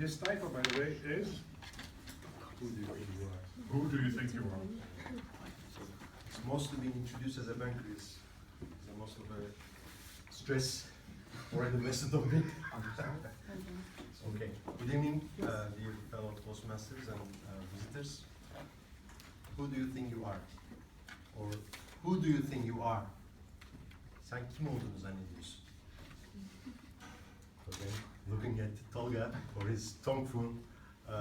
This cipher, by the way, is who do you think you are? Who do you think you are? It's mostly been introduced as a banker. It's most of a stress already vested on me. Okay. Good evening, dear fellow Toastmasters and visitors. Who do you think you are? Or who do you think you are? Sen kim olduğunu zannediyorsun? Okay. Looking at Tolga for his Tongfu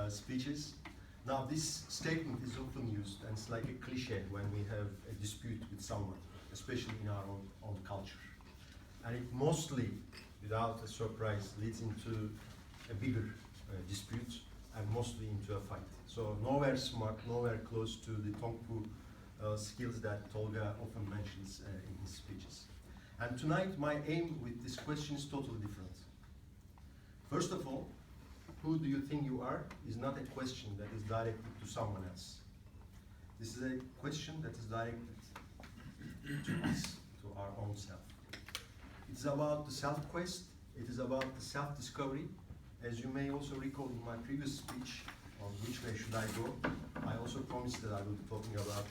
speeches. Now this statement is often used and it's like a cliche when we have a dispute with someone, especially in our own culture. And it mostly, without a surprise, leads into a bigger dispute and mostly into a fight. So nowhere smart, nowhere close to the Tongfu skills that Tolga often mentions in his speeches. And tonight my aim with this question is totally different. First of all, who do you think you are is not a question that is directed to someone else. This is a question that is directed to us, to our own self. It's about the self-quest, it is about the self-discovery. As you may also recall in my previous speech on which way should I go, I also promised that I will be talking about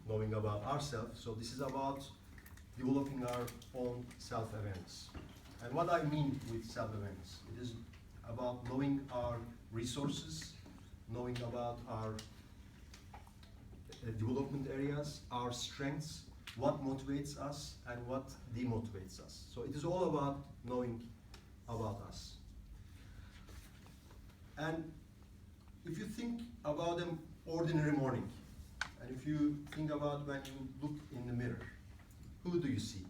knowing about ourselves. So this is about developing our own self-awareness. And what I mean with self-awareness, it is about knowing our resources, knowing about our development areas, our strengths, what motivates us and what demotivates us. So it is all about knowing about us. And if you think about an ordinary morning, and if you think about when you look in the mirror, who do you see?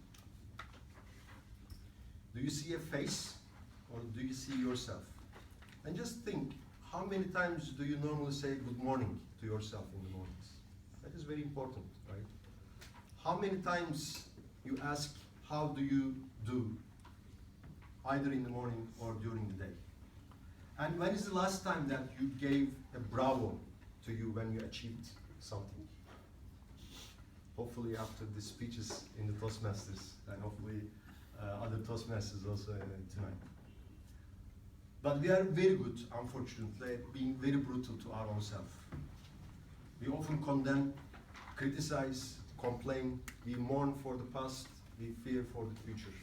Do you see a face or do you see yourself? And just think, how many times do you normally say good morning to yourself in the mornings? That is very important, right? How many times you ask, how do you do, either in the morning or during the day? And when is the last time that you gave a bravo to you when you achieved something? Hopefully after the speeches in the Toastmasters, and hopefully other Toastmasters also tonight. But we are very good, unfortunately, at being very brutal to our own self. We often condemn, criticize, complain, we mourn for the past, we fear for the future.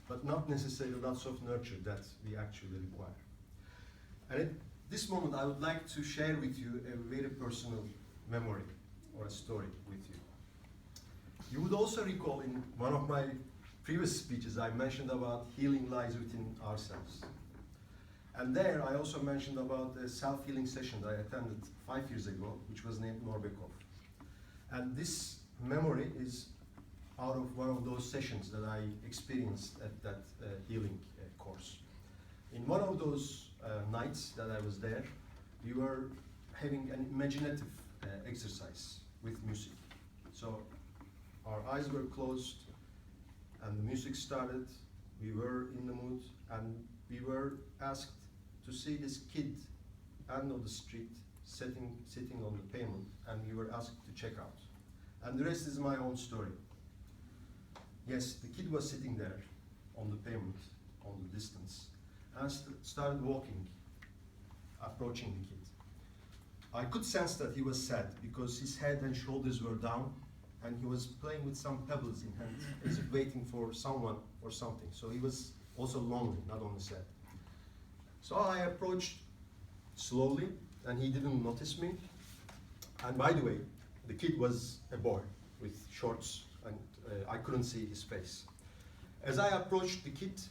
But not necessarily lots of nurture that we actually require. And at this moment I would like to share with you a very personal memory or a story with you. You would also recall in one of my previous speeches I mentioned about healing lies within ourselves. And there I also mentioned about a self-healing session that I attended 5 years ago, which was named Norbekov. And this memory is out of one of those sessions that I experienced at that healing course. In one of those nights that I was there, we were having an imaginative exercise with music. So our eyes were closed and the music started, we were in the mood, and we were asked to see this kid end of the street sitting on the pavement, and we were asked to check out. And the rest is my own story. Yes, the kid was sitting there on the pavement, on the distance, and started walking, approaching the kid. I could sense that he was sad because his head and shoulders were down, and he was playing with some pebbles in hand, as if waiting for someone or something. So he was also lonely, not only sad. So I approached slowly, and he didn't notice me. And by the way, the kid was a boy with shorts, and I couldn't see his face. As I approached the kid,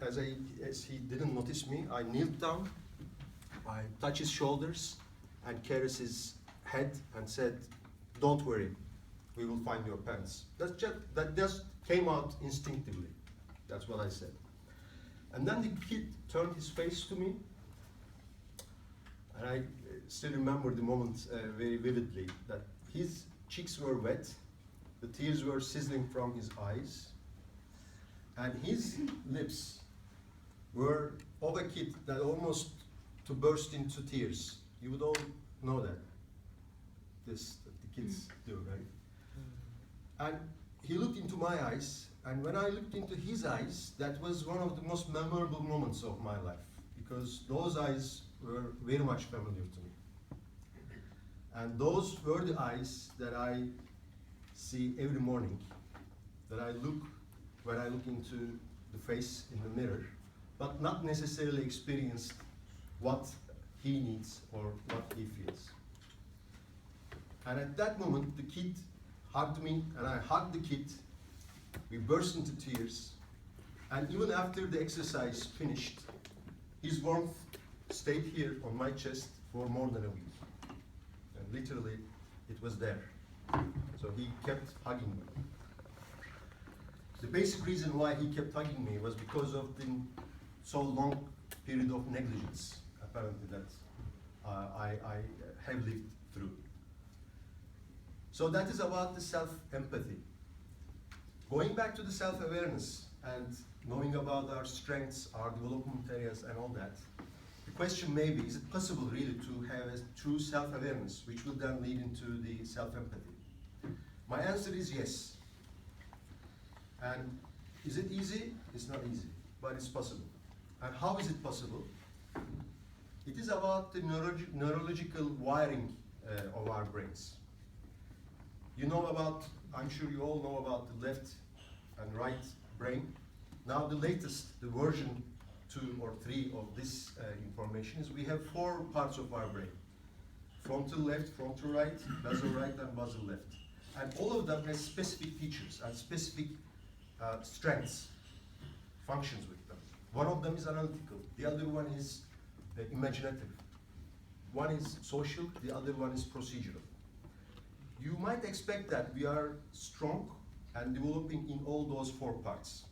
as he didn't notice me, I kneeled down, I touched his shoulders, and caressed his head, and said, "Don't worry, we will find your pants." That just came out instinctively. That's what I said. And then the kid turned his face to me, and I still remember the moment very vividly, that his cheeks were wet, the tears were sizzling from his eyes, and his lips were of a kid that almost to burst into tears. You would all know that the kids do, right? And he looked into my eyes, and when I looked into his eyes, that was one of the most memorable moments of my life. because those eyes were very much familiar to me. And those were the eyes that I see every morning, that I look when I look into the face in the mirror, but not necessarily experience what he needs or what he feels. And at that moment, the kid hugged me, and I hugged the kid. We burst into tears, and even after the exercise finished, his warmth stayed here on my chest for more than a week. And literally, it was there. So he kept hugging me. The basic reason why he kept hugging me was because of the so long period of negligence, apparently, that I have lived through. So that is about the self-empathy. Going back to the self-awareness and knowing about our strengths, our development areas and all that, the question may be, is it possible really to have a true self-awareness, which will then lead into the self-empathy? My answer is yes. And is it easy? It's not easy, but it's possible. And how is it possible? It is about the neurological wiring of our brains. You know about, I'm sure you all know about the left and right brain. Now the latest, the version 2 or 3 of this information is we have 4 parts of our brain. Frontal left, frontal right, basal right and basal left. And all of them have specific features and specific strengths, functions with them. One of them is analytical, the other one is imaginative. One is social, the other one is procedural. You might expect that we are strong and developing in all those 4 parts.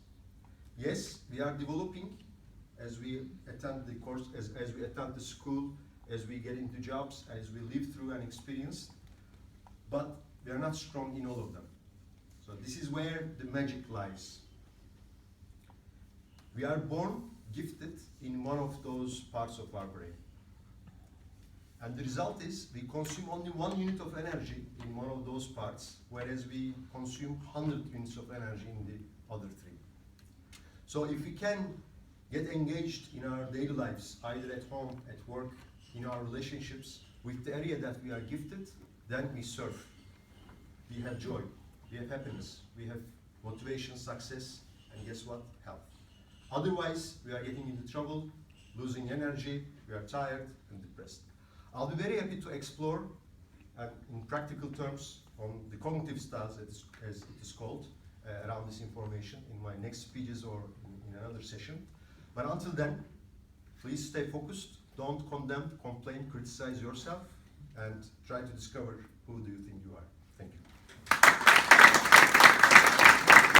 Yes, we are developing as we attend the course, as we attend the school, as we get into jobs, as we live through and experience, but we are not strong in all of them. So this is where the magic lies. We are born gifted in one of those parts of our brain. And the result is we consume only 1 unit of energy in one of those parts, whereas we consume 100 units of energy in the other 3. So if we can get engaged in our daily lives, either at home, at work, in our relationships, with the area that we are gifted, then we serve. We have joy, we have happiness, we have motivation, success, and guess what? Health. Otherwise, we are getting into trouble, losing energy, we are tired and depressed. I'll be very happy to explore, in practical terms, on the cognitive styles, as it is called, around this information in my next speeches or in another session. But until then, please stay focused, don't condemn, complain, criticize yourself, and try to discover who do you think you are. Thank you.